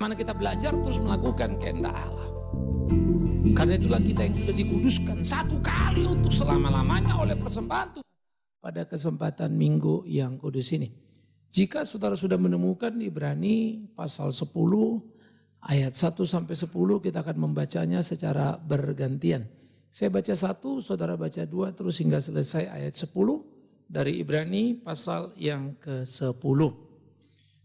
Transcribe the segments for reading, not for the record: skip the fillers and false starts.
bagaimana kita belajar terus melakukan kehendak Allah. Karena itulah kita yang sudah dikuduskan satu kali untuk selama-lamanya oleh persembahan Tuhan pada kesempatan minggu yang kudus ini. Jika saudara sudah menemukan Ibrani pasal 10 ayat 1 sampai 10, kita akan membacanya secara bergantian. Saya baca 1, saudara baca 2, terus hingga selesai ayat 10 dari Ibrani pasal yang ke-10.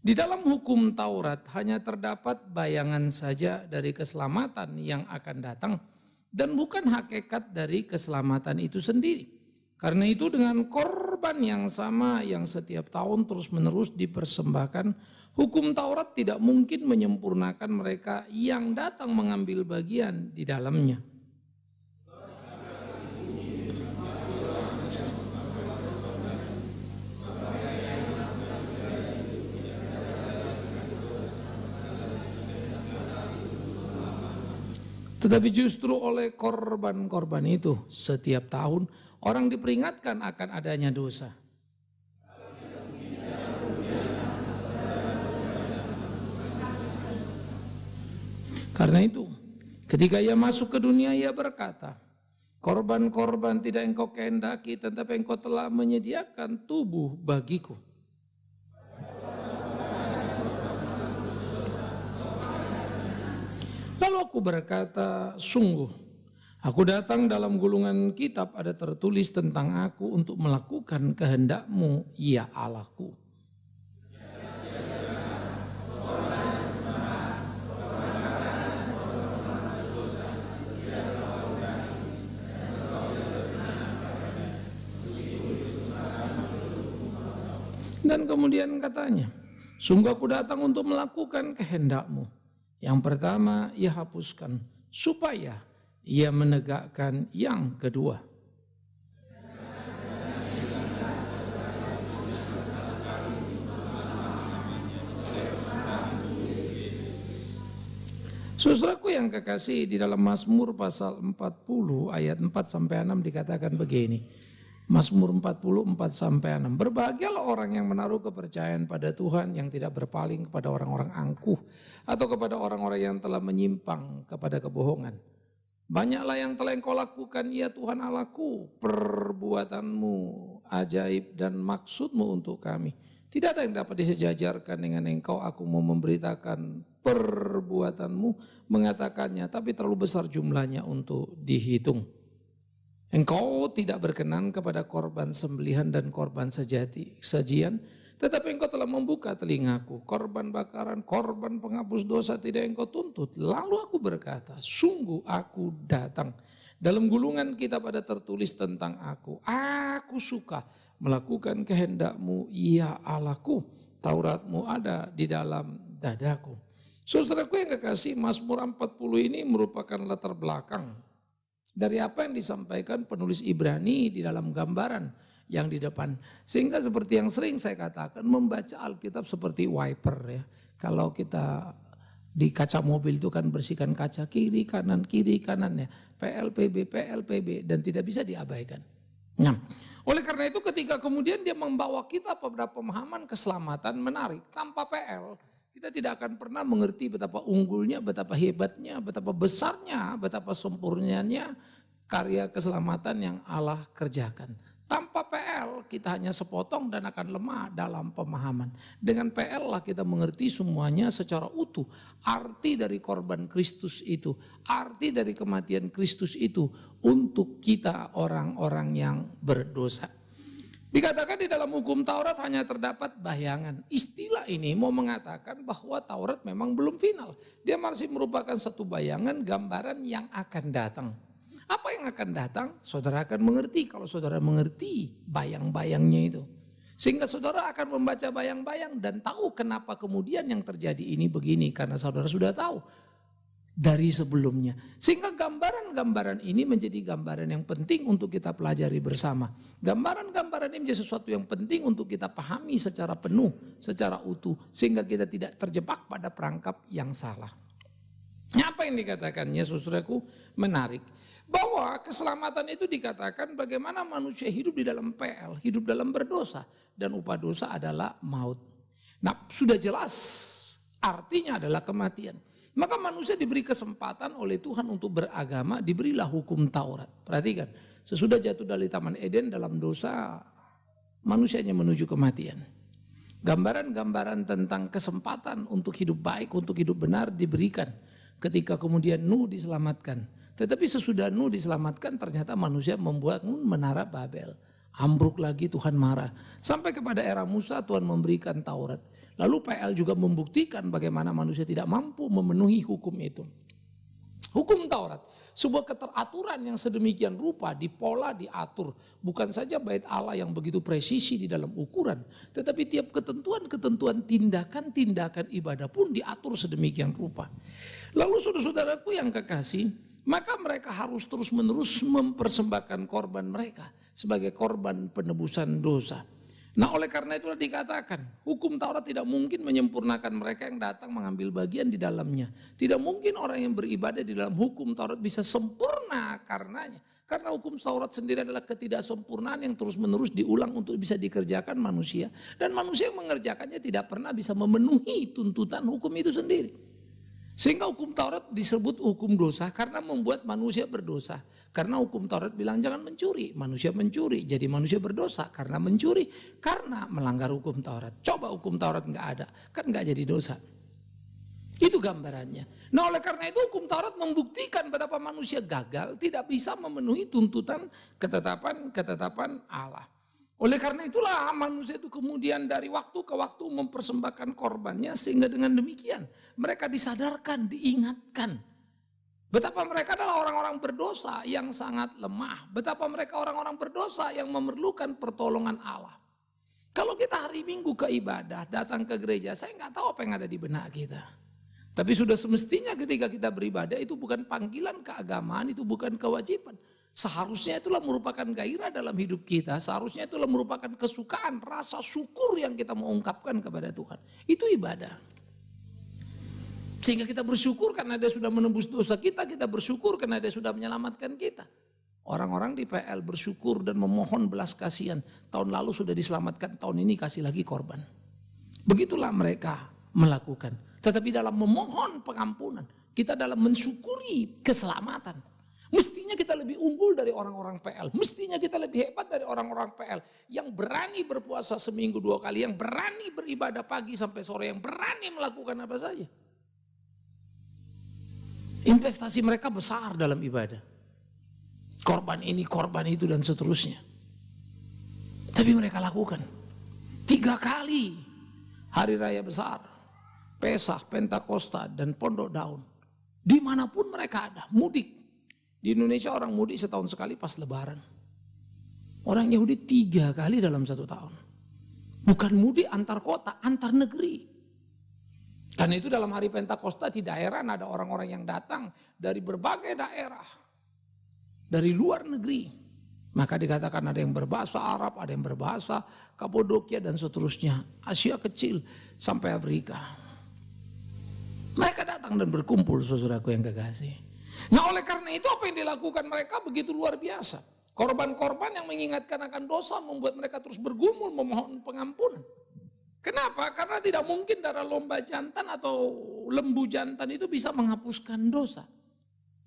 Di dalam hukum Taurat hanya terdapat bayangan saja dari keselamatan yang akan datang dan bukan hakikat dari keselamatan itu sendiri. Karena itu dengan korban yang sama yang setiap tahun terus-menerus dipersembahkan, hukum Taurat tidak mungkin menyempurnakan mereka yang datang mengambil bagian di dalamnya. Tetapi justru oleh korban-korban itu setiap tahun orang diperingatkan akan adanya dosa. Karena itu ketika ia masuk ke dunia ia berkata, korban-korban tidak engkau kehendaki tetapi engkau telah menyediakan tubuh bagiku. Lalu aku berkata, sungguh, aku datang dalam gulungan kitab ada tertulis tentang aku untuk melakukan kehendak-Mu, ya Allahku. Dan kemudian katanya, sungguh aku datang untuk melakukan kehendak-Mu. Yang pertama ia hapuskan supaya ia menegakkan yang kedua. Saudaraku yang kekasih, di dalam Mazmur pasal 40 ayat 4 sampai 6 dikatakan begini. Mazmur 44 sampai 6. Berbahagialah orang yang menaruh kepercayaan pada Tuhan, yang tidak berpaling kepada orang-orang angkuh atau kepada orang-orang yang telah menyimpang kepada kebohongan. Banyaklah yang telah engkau lakukan, ya Tuhan Allahku, perbuatanmu ajaib dan maksudmu untuk kami. Tidak ada yang dapat disejajarkan dengan engkau. Aku mau memberitakan perbuatanmu, mengatakannya, tapi terlalu besar jumlahnya untuk dihitung. Engkau tidak berkenan kepada korban sembelihan dan korban sajian, tetapi engkau telah membuka telingaku. Korban bakaran, korban penghapus dosa tidak engkau tuntut. Lalu aku berkata, sungguh aku datang. Dalam gulungan kitab ada tertulis tentang aku. Aku suka melakukan kehendak-Mu, ya Allahku. Taurat-Mu ada di dalam dadaku. Saudaraku yang kekasih, Mazmur 40 ini merupakan latar belakang dari apa yang disampaikan penulis Ibrani di dalam gambaran yang di depan. Sehingga seperti yang sering saya katakan, membaca Alkitab seperti wiper ya. Kalau kita di kaca mobil itu kan bersihkan kaca kiri kanan ya. PLPB dan tidak bisa diabaikan. Nah, oleh karena itu ketika kemudian dia membawa kita pada pemahaman keselamatan menarik tanpa PL, kita tidak akan pernah mengerti betapa unggulnya, betapa hebatnya, betapa besarnya, betapa sempurnanya karya keselamatan yang Allah kerjakan. Tanpa PL kita hanya sepotong dan akan lemah dalam pemahaman. Dengan PL lah kita mengerti semuanya secara utuh. Arti dari korban Kristus itu, arti dari kematian Kristus itu untuk kita orang-orang yang berdosa. Dikatakan di dalam hukum Taurat hanya terdapat bayangan. Istilah ini mau mengatakan bahwa Taurat memang belum final. Dia masih merupakan satu bayangan, gambaran yang akan datang. Apa yang akan datang? Saudara akan mengerti kalau saudara mengerti bayang-bayangnya itu. Sehingga saudara akan membaca bayang-bayang dan tahu kenapa kemudian yang terjadi ini begini. Karena saudara sudah tahu dari sebelumnya. Sehingga gambaran-gambaran ini menjadi gambaran yang penting untuk kita pelajari bersama. Gambaran-gambaran ini menjadi sesuatu yang penting untuk kita pahami secara penuh, secara utuh. Sehingga kita tidak terjebak pada perangkap yang salah. Apa yang dikatakannya saudaraku menarik. Bahwa keselamatan itu dikatakan bagaimana manusia hidup di dalam PL, hidup dalam berdosa. Dan upah dosa adalah maut. Nah sudah jelas Artinya adalah kematian. Maka manusia diberi kesempatan oleh Tuhan untuk beragama, diberilah hukum Taurat. Perhatikan, sesudah jatuh dari Taman Eden dalam dosa, manusianya menuju kematian. Gambaran-gambaran tentang kesempatan untuk hidup baik, untuk hidup benar diberikan ketika kemudian Nuh diselamatkan. Tetapi sesudah Nuh diselamatkan ternyata manusia membuat menara Babel. Ambruk lagi, Tuhan marah. Sampai kepada era Musa Tuhan memberikan Taurat. Lalu PL juga membuktikan bagaimana manusia tidak mampu memenuhi hukum itu. Hukum Taurat, sebuah keteraturan yang sedemikian rupa, dipola, diatur. Bukan saja bait Allah yang begitu presisi di dalam ukuran, tetapi tiap ketentuan-ketentuan tindakan-tindakan ibadah pun diatur sedemikian rupa. Lalu saudara-saudaraku yang kekasih, maka mereka harus terus-menerus mempersembahkan korban mereka sebagai korban penebusan dosa. Nah oleh karena itulah dikatakan hukum Taurat tidak mungkin menyempurnakan mereka yang datang mengambil bagian di dalamnya. Tidak mungkin orang yang beribadah di dalam hukum Taurat bisa sempurna karenanya. Karena hukum Taurat sendiri adalah ketidaksempurnaan yang terus-menerus diulang untuk bisa dikerjakan manusia. Dan manusia yang mengerjakannya tidak pernah bisa memenuhi tuntutan hukum itu sendiri. Sehingga hukum Taurat disebut hukum dosa karena membuat manusia berdosa. Karena hukum Taurat bilang jangan mencuri, manusia mencuri, jadi manusia berdosa karena mencuri, karena melanggar hukum Taurat. Coba hukum Taurat nggak ada, kan nggak jadi dosa. Itu gambarannya. Nah oleh karena itu hukum Taurat membuktikan betapa manusia gagal, tidak bisa memenuhi tuntutan ketetapan Allah. Oleh karena itulah manusia itu kemudian dari waktu ke waktu mempersembahkan korbannya sehingga dengan demikian mereka disadarkan, diingatkan. Betapa mereka adalah orang-orang berdosa yang sangat lemah. Betapa mereka orang-orang berdosa yang memerlukan pertolongan Allah. Kalau kita hari Minggu ke ibadah, datang ke gereja, saya nggak tahu apa yang ada di benak kita. Tapi sudah semestinya ketika kita beribadah itu bukan panggilan keagamaan, itu bukan kewajiban. Seharusnya itulah merupakan gairah dalam hidup kita. Seharusnya itulah merupakan kesukaan, rasa syukur yang kita mau ungkapkan kepada Tuhan. Itu ibadah. Sehingga kita bersyukur karena Dia sudah menembus dosa kita bersyukur karena Dia sudah menyelamatkan kita. Orang-orang di PL bersyukur dan memohon belas kasihan. Tahun lalu sudah diselamatkan, tahun ini kasih lagi korban. Begitulah mereka melakukan. Tetapi dalam memohon pengampunan, kita dalam mensyukuri keselamatan. Mestinya kita lebih unggul dari orang-orang PL. Mestinya kita lebih hebat dari orang-orang PL. Yang berani berpuasa seminggu 2 kali. Yang berani beribadah pagi sampai sore. Yang berani melakukan apa saja. Investasi mereka besar dalam ibadah. Korban ini, korban itu dan seterusnya. Tapi mereka lakukan. 3 kali hari raya besar. Pesah, Pentakosta dan Pondok Daun. Dimanapun mereka ada, mudik. Di Indonesia orang mudik setahun sekali pas lebaran. Orang Yahudi 3 kali dalam 1 tahun. Bukan mudik antar kota, antar negeri. Karena itu dalam hari Pentakosta tidak heran ada orang-orang yang datang dari berbagai daerah. Dari luar negeri. Maka dikatakan ada yang berbahasa Arab, ada yang berbahasa Kapadokia dan seterusnya. Asia kecil sampai Afrika. Mereka datang dan berkumpul saudaraku yang kekasih. Nah oleh karena itu apa yang dilakukan mereka begitu luar biasa. Korban-korban yang mengingatkan akan dosa membuat mereka terus bergumul memohon pengampunan. Kenapa? Karena tidak mungkin darah lomba jantan atau lembu jantan itu bisa menghapuskan dosa.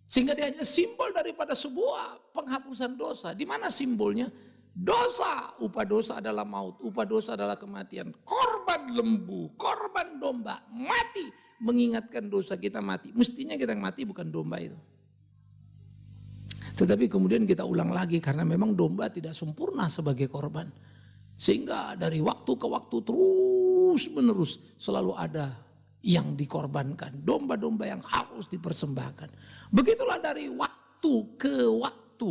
Sehingga dia hanya simbol daripada sebuah penghapusan dosa. Di mana simbolnya? Dosa, upah dosa adalah maut, upah dosa adalah kematian. Korban lembu, korban domba, mati. Mengingatkan dosa kita mati. Mestinya kita yang mati bukan domba itu. Tetapi kemudian kita ulang lagi karena memang domba tidak sempurna sebagai korban. Sehingga dari waktu ke waktu terus menerus selalu ada yang dikorbankan. Domba-domba yang harus dipersembahkan. Begitulah dari waktu ke waktu.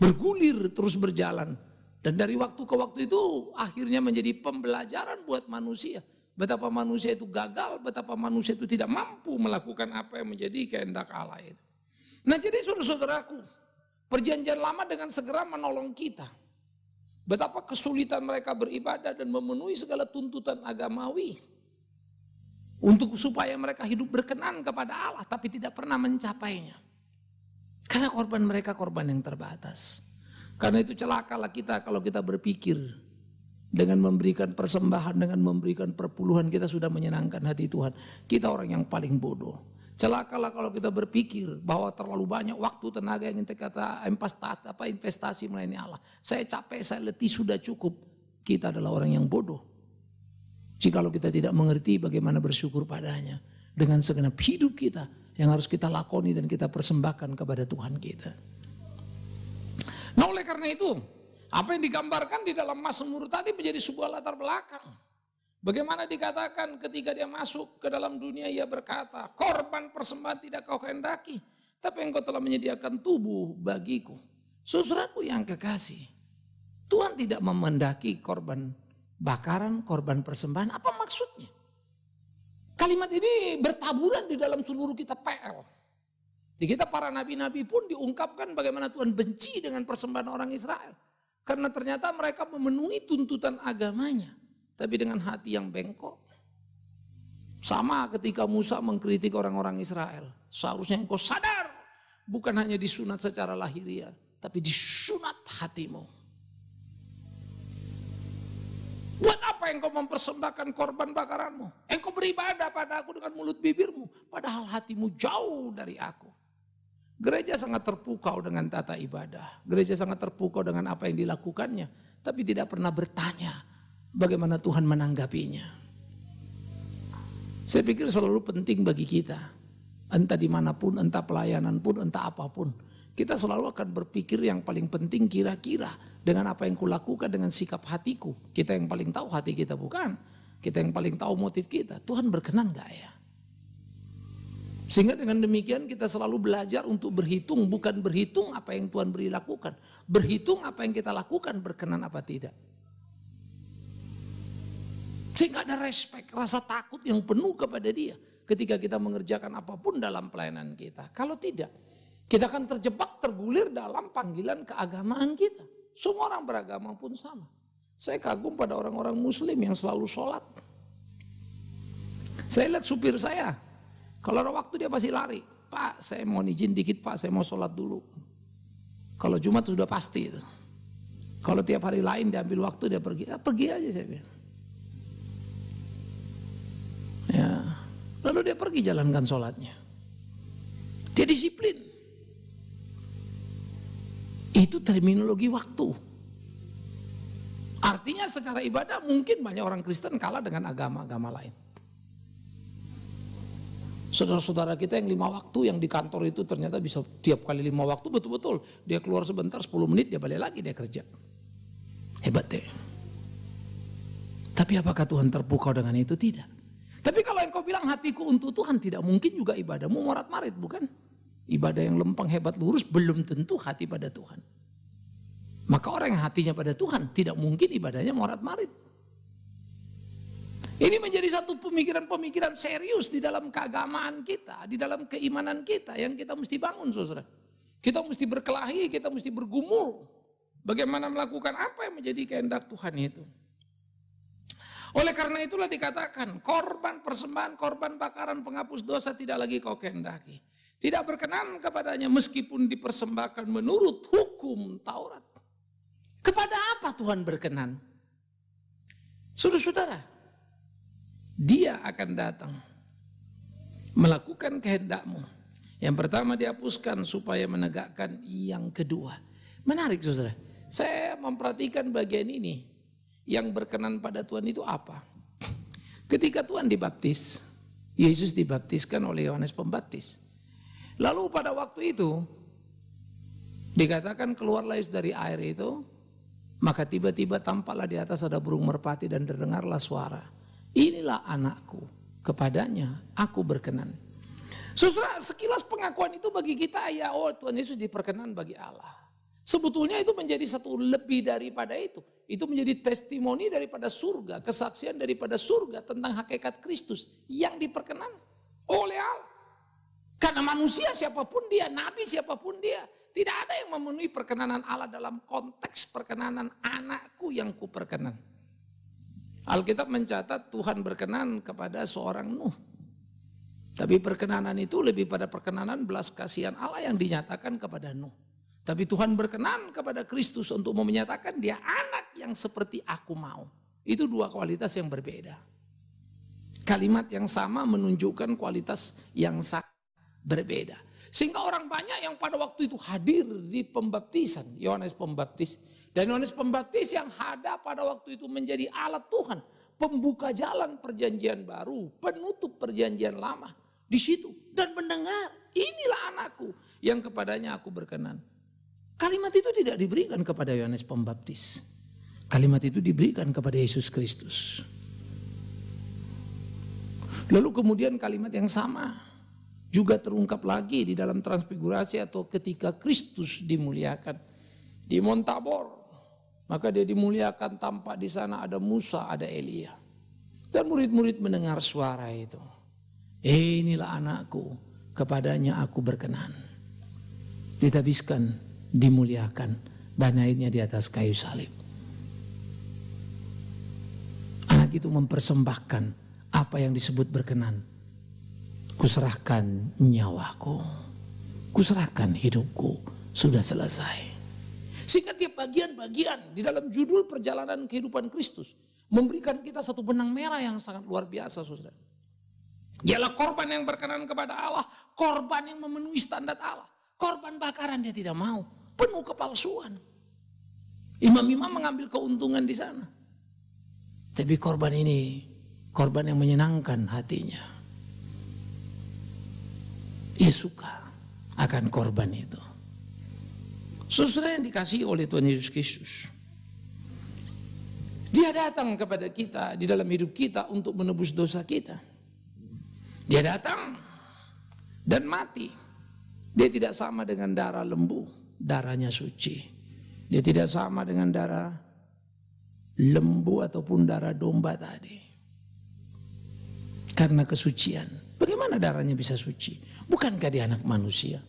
Bergulir terus berjalan. Dan dari waktu ke waktu itu akhirnya menjadi pembelajaran buat manusia. Betapa manusia itu gagal, betapa manusia itu tidak mampu melakukan apa yang menjadi kehendak Allah itu. Nah jadi saudara-saudaraku, perjanjian lama dengan segera menolong kita. Betapa kesulitan mereka beribadah dan memenuhi segala tuntutan agamawi. Untuk supaya mereka hidup berkenan kepada Allah tapi tidak pernah mencapainya. Karena korban mereka korban yang terbatas. Karena itu celakalah kita kalau kita berpikir Dengan memberikan persembahan, dengan memberikan perpuluhan, kita sudah menyenangkan hati Tuhan. Kita orang yang paling bodoh. Celakalah kalau kita berpikir bahwa terlalu banyak waktu, tenaga yang kita investasi melayani Allah. Saya capek, saya letih, sudah cukup. Kita adalah orang yang bodoh. Jikalau kita tidak mengerti bagaimana bersyukur padanya. Dengan segenap hidup kita yang harus kita lakoni dan kita persembahkan kepada Tuhan kita. Nah, oleh karena itu, apa yang digambarkan di dalam Mazmur tadi menjadi sebuah latar belakang. Bagaimana dikatakan ketika dia masuk ke dalam dunia, ia berkata, korban persembahan tidak kau kehendaki, tapi engkau telah menyediakan tubuh bagiku. Saudaraku yang kekasih, Tuhan tidak memendaki korban bakaran, korban persembahan. Apa maksudnya? Kalimat ini bertaburan di dalam seluruh kitab PL. Di kitab para nabi-nabi pun diungkapkan bagaimana Tuhan benci dengan persembahan orang Israel. Karena ternyata mereka memenuhi tuntutan agamanya, tapi dengan hati yang bengkok. Sama ketika Musa mengkritik orang-orang Israel. Seharusnya engkau sadar, bukan hanya disunat secara lahiriah, tapi disunat hatimu. Buat apa engkau mempersembahkan korban bakaranmu? Engkau beribadah pada aku dengan mulut bibirmu, padahal hatimu jauh dari aku. Gereja sangat terpukau dengan tata ibadah. Gereja sangat terpukau dengan apa yang dilakukannya. Tapi tidak pernah bertanya bagaimana Tuhan menanggapinya. Saya pikir selalu penting bagi kita. Entah dimanapun, entah pelayanan pun, entah apapun. Kita selalu akan berpikir yang paling penting kira-kira. Dengan apa yang kulakukan, dengan sikap hatiku. Kita yang paling tahu hati kita bukan. Kita yang paling tahu motif kita. Tuhan berkenan gak ya? Sehingga dengan demikian kita selalu belajar untuk berhitung, bukan berhitung apa yang Tuhan beri lakukan. Berhitung apa yang kita lakukan berkenan apa tidak. Sehingga ada respek, rasa takut yang penuh kepada Dia ketika kita mengerjakan apapun dalam pelayanan kita. Kalau tidak, kita akan terjebak, tergulir dalam panggilan keagamaan kita. Semua orang beragama pun sama. Saya kagum pada orang-orang muslim yang selalu sholat. Saya lihat supir saya, kalau ada waktu dia pasti lari. Pak, saya mau izin dikit Pak, saya mau sholat dulu. Kalau Jumat sudah pasti itu. Kalau tiap hari lain dia ambil waktu dia pergi. Ya, pergi aja saya bilang. Ya, lalu dia pergi jalankan sholatnya. Dia disiplin. Itu terminologi waktu. Artinya secara ibadah mungkin banyak orang Kristen kalah dengan agama-agama lain. Saudara-saudara kita yang 5 waktu yang di kantor itu ternyata bisa tiap kali 5 waktu betul-betul. Dia keluar sebentar 10 menit dia balik lagi dia kerja. Hebat deh. Tapi apakah Tuhan terpukau dengan itu? Tidak. Tapi kalau engkau bilang hatiku untuk Tuhan, tidak mungkin juga ibadahmu morat-marit, bukan? Ibadah yang lempeng hebat lurus belum tentu hati pada Tuhan. Maka orang yang hatinya pada Tuhan tidak mungkin ibadahnya morat-marit. Ini menjadi satu pemikiran-pemikiran serius di dalam keagamaan kita, di dalam keimanan kita yang kita mesti bangun, saudara. Kita mesti berkelahi, kita mesti bergumul. Bagaimana melakukan apa yang menjadi kehendak Tuhan itu. Oleh karena itulah dikatakan, korban persembahan, korban bakaran penghapus dosa tidak lagi kau kehendaki. Tidak berkenan kepadanya meskipun dipersembahkan menurut hukum Taurat. Kepada apa Tuhan berkenan? Saudara-saudara, Dia akan datang melakukan kehendakmu. Yang pertama dihapuskan supaya menegakkan yang kedua. Menarik saudara, saya memperhatikan bagian ini. Yang berkenan pada Tuhan itu apa? Ketika Tuhan dibaptis, Yesus dibaptiskan oleh Yohanes Pembaptis. Lalu pada waktu itu dikatakan keluarlah Yesus dari air itu, maka tiba-tiba tampaklah di atas ada burung merpati dan terdengarlah suara. Inilah anakku, kepadanya aku berkenan. Saudara, sekilas pengakuan itu bagi kita ya, oh Tuhan Yesus diperkenan bagi Allah. Sebetulnya itu menjadi satu lebih daripada itu. Itu menjadi testimoni daripada surga, kesaksian daripada surga tentang hakikat Kristus yang diperkenan oleh Allah. Karena manusia siapapun dia, nabi siapapun dia, tidak ada yang memenuhi perkenanan Allah dalam konteks perkenanan anakku yang kuperkenan. Alkitab mencatat Tuhan berkenan kepada seorang Nuh. Tapi perkenanan itu lebih pada perkenanan belas kasihan Allah yang dinyatakan kepada Nuh. Tapi Tuhan berkenan kepada Kristus untuk menyatakan dia anak yang seperti aku mau. Itu dua kualitas yang berbeda. Kalimat yang sama menunjukkan kualitas yang berbeda. Sehingga orang banyak yang pada waktu itu hadir di pembaptisan Yohanes Pembaptis. Dan Yohanes Pembaptis yang ada pada waktu itu menjadi alat Tuhan. Pembuka jalan perjanjian baru, penutup perjanjian lama. Di situ. Dan mendengar, inilah anakku yang kepadanya aku berkenan. Kalimat itu tidak diberikan kepada Yohanes Pembaptis. Kalimat itu diberikan kepada Yesus Kristus. Lalu kemudian kalimat yang sama juga terungkap lagi di dalam transfigurasi atau ketika Kristus dimuliakan di Mount Tabor. Maka dia dimuliakan, tampak di sana ada Musa, ada Elia. Dan murid-murid mendengar suara itu. Inilah anakku, kepadanya aku berkenan. Ditabiskan, dimuliakan, dan akhirnya di atas kayu salib. Anak itu mempersembahkan apa yang disebut berkenan. Kuserahkan nyawaku, kuserahkan hidupku, sudah selesai. Sehingga tiap bagian-bagian di dalam judul perjalanan kehidupan Kristus memberikan kita satu benang merah yang sangat luar biasa, saudara. Dialah korban yang berkenan kepada Allah, korban yang memenuhi standar Allah. Korban bakaran dia tidak mau, penuh kepalsuan. Imam-imam mengambil keuntungan di sana. Tapi korban ini, korban yang menyenangkan hatinya. Ia suka akan korban itu. Saudara yang dikasihi oleh Tuhan Yesus Kristus. Dia datang kepada kita di dalam hidup kita untuk menebus dosa kita. Dia datang dan mati. Dia tidak sama dengan darah lembu, darahnya suci. Dia tidak sama dengan darah lembu ataupun darah domba tadi. Karena kesucian. Bagaimana darahnya bisa suci? Bukankah dia anak manusia?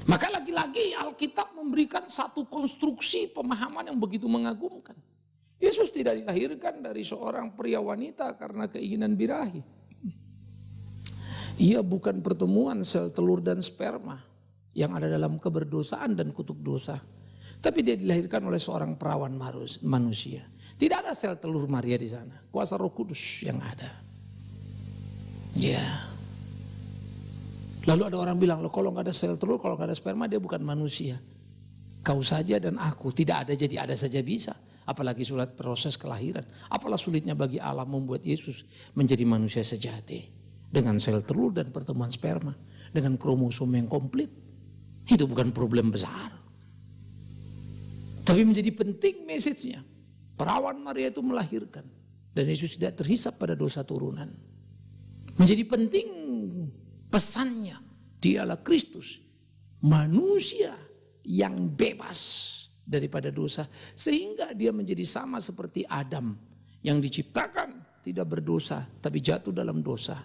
Maka lagi-lagi Alkitab memberikan satu konstruksi pemahaman yang begitu mengagumkan. Yesus tidak dilahirkan dari seorang pria wanita karena keinginan birahi. Ia bukan pertemuan sel telur dan sperma yang ada dalam keberdosaan dan kutuk dosa. Tapi dia dilahirkan oleh seorang perawan manusia. Tidak ada sel telur Maria di sana. Kuasa Roh Kudus yang ada. Ya. Lalu ada orang bilang, loh kalau nggak ada sel telur, kalau nggak ada sperma dia bukan manusia. Kau saja dan aku, tidak ada jadi ada saja bisa. Apalagi sulit proses kelahiran. Apalah sulitnya bagi Allah membuat Yesus menjadi manusia sejati. Dengan sel telur dan pertemuan sperma. Dengan kromosom yang komplit. Itu bukan problem besar. Tapi menjadi penting message-nya. Perawan Maria itu melahirkan. Dan Yesus tidak terhisap pada dosa turunan. Menjadi penting pesannya, dialah Kristus, manusia yang bebas daripada dosa. Sehingga dia menjadi sama seperti Adam yang diciptakan tidak berdosa tapi jatuh dalam dosa.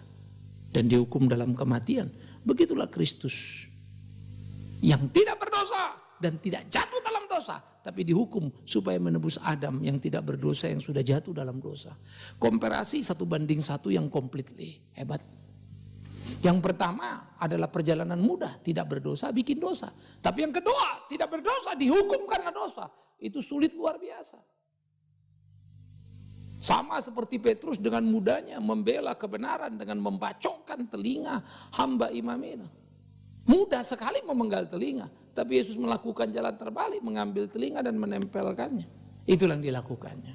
Dan dihukum dalam kematian. Begitulah Kristus yang tidak berdosa dan tidak jatuh dalam dosa. Tapi dihukum supaya menebus Adam yang tidak berdosa yang sudah jatuh dalam dosa. Komparasi 1:1 yang completely hebat. Yang pertama adalah perjalanan mudah, tidak berdosa, bikin dosa. Tapi yang kedua, tidak berdosa, dihukum karena dosa. Itu sulit luar biasa. Sama seperti Petrus dengan mudahnya membela kebenaran dengan membacokkan telinga hamba imam itu. Mudah sekali memenggal telinga. Tapi Yesus melakukan jalan terbalik, mengambil telinga dan menempelkannya. Itulah yang dilakukannya.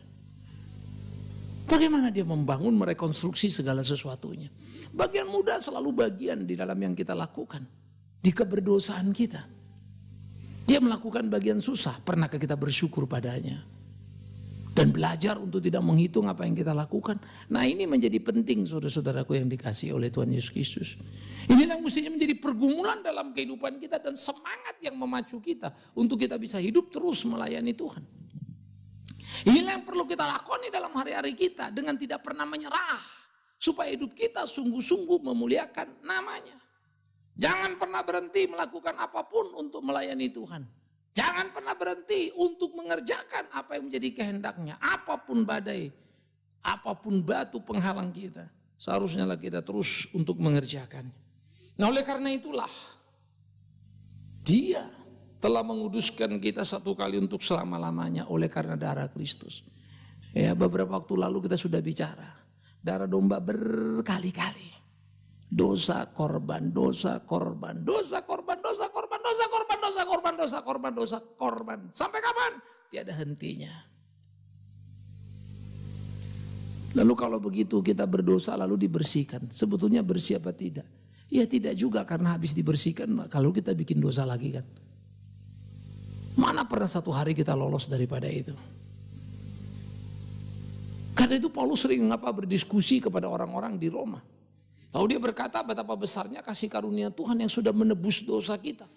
Bagaimana dia membangun, merekonstruksi segala sesuatunya. Bagian mudah selalu bagian di dalam yang kita lakukan. Di keberdosaan kita. Dia melakukan bagian susah, pernahkah kita bersyukur padanya? Dan belajar untuk tidak menghitung apa yang kita lakukan. Nah ini menjadi penting saudara-saudaraku yang dikasihi oleh Tuhan Yesus Kristus. Inilah yang mestinya menjadi pergumulan dalam kehidupan kita dan semangat yang memacu kita untuk kita bisa hidup terus melayani Tuhan. Inilah yang perlu kita lakoni dalam hari-hari kita dengan tidak pernah menyerah. Supaya hidup kita sungguh-sungguh memuliakan namanya. Jangan pernah berhenti melakukan apapun untuk melayani Tuhan. Jangan pernah berhenti untuk mengerjakan apa yang menjadi kehendaknya. Apapun badai, apapun batu penghalang kita. Seharusnya kita terus untuk mengerjakannya. Nah oleh karena itulah Dia telah menguduskan kita satu kali untuk selama-lamanya oleh karena darah Kristus. Ya, beberapa waktu lalu kita sudah bicara. Darah domba berkali-kali. Dosa korban, dosa korban, dosa korban, dosa korban, dosa korban, dosa korban, dosa korban, dosa korban. Sampai kapan? Tiada hentinya. Lalu kalau begitu kita berdosa lalu dibersihkan. Sebetulnya bersih apa tidak? Ya tidak juga, karena habis dibersihkan kalau kita bikin dosa lagi kan. Mana pernah satu hari kita lolos daripada itu? Karena itu Paulus sering berdiskusi kepada orang-orang di Roma. Tahu dia berkata betapa besarnya kasih karunia Tuhan yang sudah menebus dosa kita.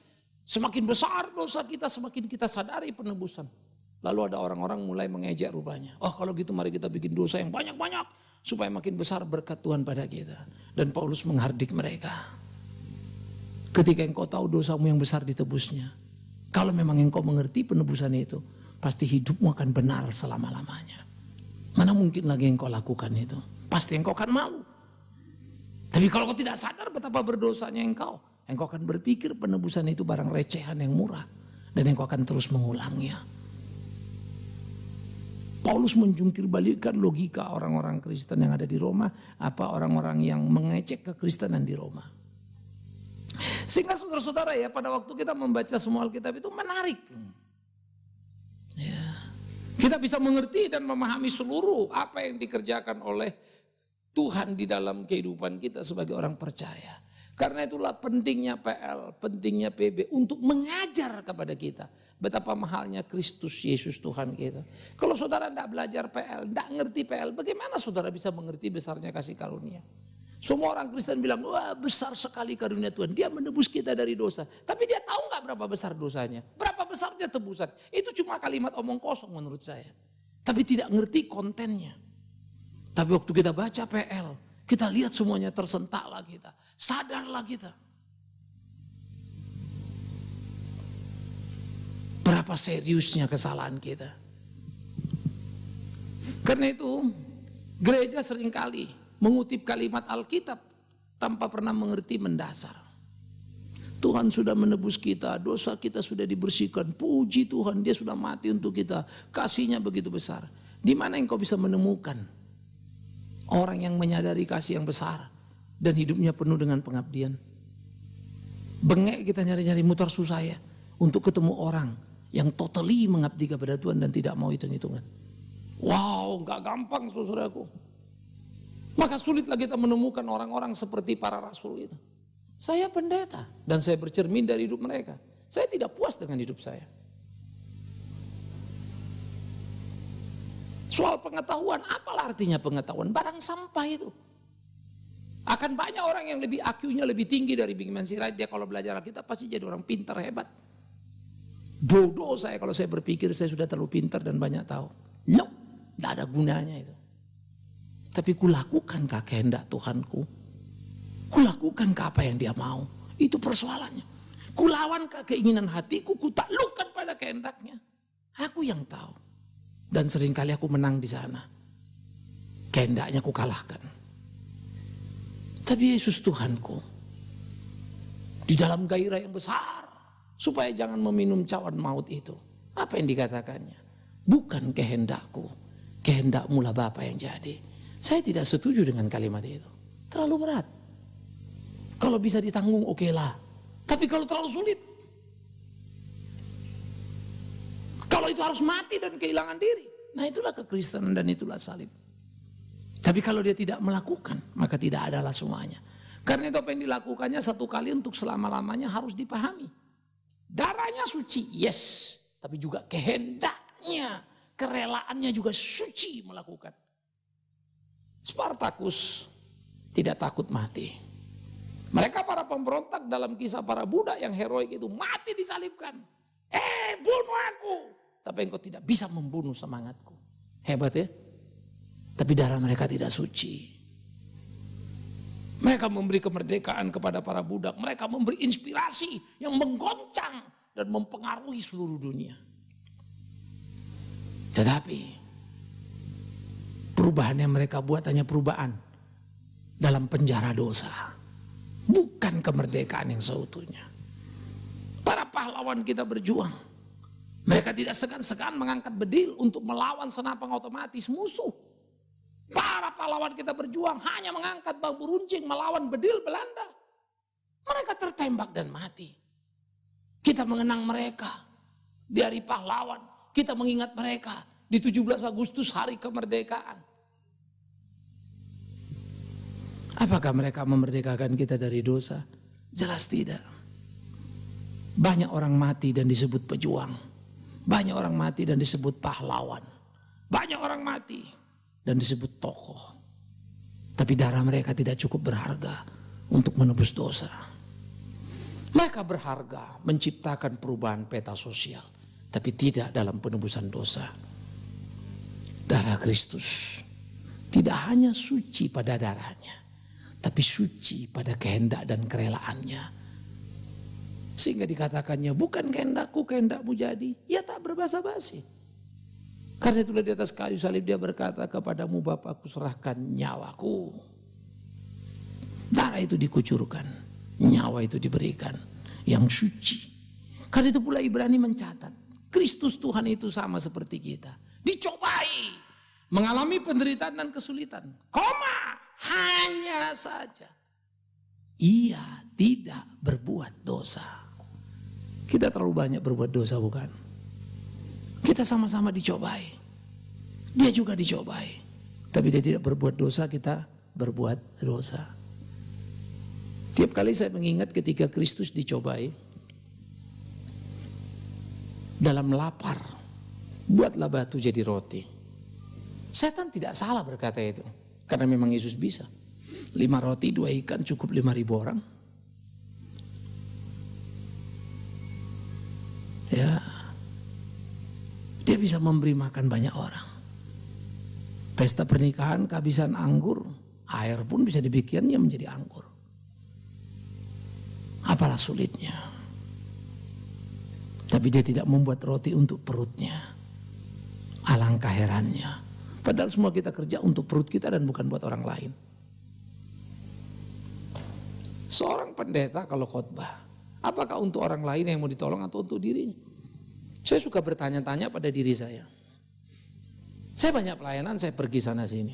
Semakin besar dosa kita, semakin kita sadari penebusan. Lalu ada orang-orang mulai mengejek rupanya. Oh kalau gitu mari kita bikin dosa yang banyak-banyak, supaya makin besar berkat Tuhan pada kita. Dan Paulus menghardik mereka. Ketika engkau tahu dosamu yang besar ditebusnya. Kalau memang engkau mengerti penebusan itu, pasti hidupmu akan benar selama-lamanya. Mana mungkin lagi engkau lakukan itu? Pasti engkau akan malu. Tapi kalau kau tidak sadar betapa berdosanya engkau akan berpikir penebusan itu barang recehan yang murah. Dan engkau akan terus mengulangnya. Paulus menjungkir balikkan logika orang-orang Kristen yang ada di Roma, apa orang-orang yang mengecek kekristenan di Roma. Sehingga saudara-saudara ya, pada waktu kita membaca semua Alkitab itu menarik. Ya. Kita bisa mengerti dan memahami seluruh apa yang dikerjakan oleh Tuhan di dalam kehidupan kita sebagai orang percaya. Karena itulah pentingnya PL, pentingnya PB untuk mengajar kepada kita betapa mahalnya Kristus Yesus Tuhan kita. Kalau saudara tidak belajar PL, tidak ngerti PL, bagaimana saudara bisa mengerti besarnya kasih karunia? Semua orang Kristen bilang, wah besar sekali karunia Tuhan, dia menebus kita dari dosa. Tapi dia tahu nggak berapa besar dosanya? Berapa besarnya tebusan? Itu cuma kalimat omong kosong menurut saya. Tapi tidak ngerti kontennya. Tapi waktu kita baca PL, kita lihat semuanya tersentaklah kita. Sadarlah kita. Berapa seriusnya kesalahan kita. Karena itu gereja seringkali mengutip kalimat Alkitab tanpa pernah mengerti mendasar. Tuhan sudah menebus kita, dosa kita sudah dibersihkan. Puji Tuhan, dia sudah mati untuk kita. Kasihnya begitu besar. Di mana engkau bisa menemukan orang yang menyadari kasih yang besar dan hidupnya penuh dengan pengabdian? Bengek kita nyari-nyari, mutar susah ya untuk ketemu orang yang totally mengabdi kepada Tuhan dan tidak mau hitung-hitungan. Wow, gak gampang saudaraku. Maka sulitlah kita menemukan orang-orang seperti para rasul itu. Saya pendeta dan saya bercermin dari hidup mereka. Saya tidak puas dengan hidup saya. Soal pengetahuan, apalah artinya pengetahuan? Barang sampah itu. Akan banyak orang yang lebih IQ-nya lebih tinggi dari Benjamin Sirait. Dia kalau belajar Alkitab pasti jadi orang pintar hebat. Bodoh saya kalau saya berpikir saya sudah terlalu pintar dan banyak tahu. No, tidak ada gunanya itu. Tapi kulakukankah kehendak Tuhanku? Kulakukankah apa yang dia mau? Itu persoalannya. Kulawankah keinginan hatiku, kutaklukkan pada kehendaknya? Aku yang tahu. Dan seringkali aku menang di sana. Kehendaknya ku kalahkan. Tapi Yesus Tuhanku, di dalam gairah yang besar, supaya jangan meminum cawan maut itu. Apa yang dikatakannya? Bukan kehendakku, kehendakmu lah Bapa yang jadi. Saya tidak setuju dengan kalimat itu. Terlalu berat. Kalau bisa ditanggung oke lah. Tapi kalau terlalu sulit, kalau itu harus mati dan kehilangan diri, nah itulah kekristenan dan itulah salib. Tapi kalau dia tidak melakukan, maka tidak adalah semuanya. Karena itu apa yang dilakukannya satu kali untuk selama-lamanya harus dipahami. Darahnya suci, yes. Tapi juga kehendaknya, kerelaannya juga suci melakukan. Spartacus tidak takut mati. Mereka para pemberontak dalam kisah para budak yang heroik itu mati disalibkan. Bunuh aku. Tapi engkau tidak bisa membunuh semangatku. Hebat ya. Tapi darah mereka tidak suci. Mereka memberi kemerdekaan kepada para budak. Mereka memberi inspirasi yang menggoncang dan mempengaruhi seluruh dunia. Tetapi perubahan yang mereka buat hanya perubahan dalam penjara dosa. Bukan kemerdekaan yang seutuhnya. Para pahlawan kita berjuang. Mereka tidak segan-segan mengangkat bedil untuk melawan senapang otomatis musuh. Para pahlawan kita berjuang hanya mengangkat bambu runcing melawan bedil Belanda. Mereka tertembak dan mati. Kita mengenang mereka di hari pahlawan. Kita mengingat mereka di 17 Agustus hari kemerdekaan. Apakah mereka memerdekakan kita dari dosa? Jelas tidak. Banyak orang mati dan disebut pejuang. Banyak orang mati dan disebut pahlawan. Banyak orang mati dan disebut tokoh. Tapi darah mereka tidak cukup berharga untuk menebus dosa. Mereka berharga menciptakan perubahan peta sosial, tapi tidak dalam penebusan dosa. Darah Kristus tidak hanya suci pada darahnya, tapi suci pada kehendak dan kerelaannya. Sehingga dikatakannya bukan kehendakku, kehendakmu jadi. Ya tak berbasa-basi. Karena itulah di atas kayu salib dia berkata, kepadamu Bapa aku serahkan nyawaku. Darah itu dikucurkan, nyawa itu diberikan, yang suci. Karena itu pula Ibrani mencatat, Kristus Tuhan itu sama seperti kita. Dicobai, mengalami penderitaan dan kesulitan. Koma, hanya saja ia tidak berbuat dosa. Kita terlalu banyak berbuat dosa, bukan? Kita sama-sama dicobai. Dia juga dicobai. Tapi dia tidak berbuat dosa, kita berbuat dosa. Tiap kali saya mengingat ketika Kristus dicobai, dalam lapar, buatlah batu jadi roti. Setan tidak salah berkata itu, karena memang Yesus bisa. 5 roti, 2 ikan cukup 5.000 orang. Ya, dia bisa memberi makan banyak orang. Pesta pernikahan kehabisan anggur, air pun bisa dibikinnya menjadi anggur. Apalah sulitnya. Tapi dia tidak membuat roti untuk perutnya. Alangkah herannya. Padahal semua kita kerja untuk perut kita dan bukan buat orang lain. Seorang pendeta kalau khotbah, apakah untuk orang lain yang mau ditolong atau untuk dirinya? Saya suka bertanya-tanya pada diri saya. Saya banyak pelayanan, saya pergi sana sini.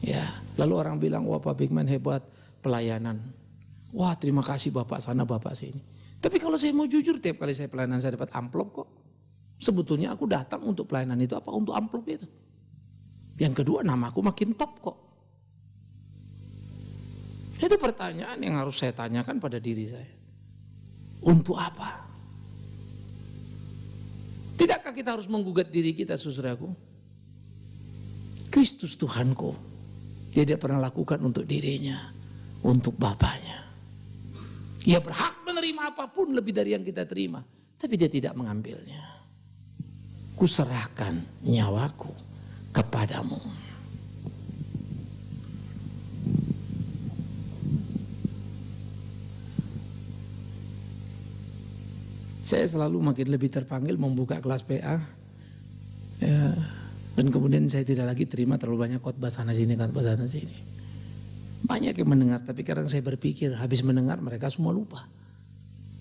Ya, lalu orang bilang, wah Pak Bigman hebat pelayanan. Wah terima kasih Bapak sana, Bapak sini. Tapi kalau saya mau jujur, tiap kali saya pelayanan saya dapat amplop kok. Sebetulnya aku datang untuk pelayanan itu apa untuk amplop itu. Yang kedua, namaku makin top kok. Itu pertanyaan yang harus saya tanyakan pada diri saya. Untuk apa? Tidakkah kita harus menggugat diri kita, saudaraku? Kristus Tuhanku, dia tidak pernah lakukan untuk dirinya, untuk Bapaknya. Ia berhak menerima apapun lebih dari yang kita terima, tapi dia tidak mengambilnya. Kuserahkan nyawaku kepadamu. Saya selalu makin lebih terpanggil membuka kelas PA, ya, dan kemudian saya tidak lagi terima terlalu banyak khotbah sana sini, khotbah sana sini. Banyak yang mendengar, tapi kadang saya berpikir habis mendengar mereka semua lupa.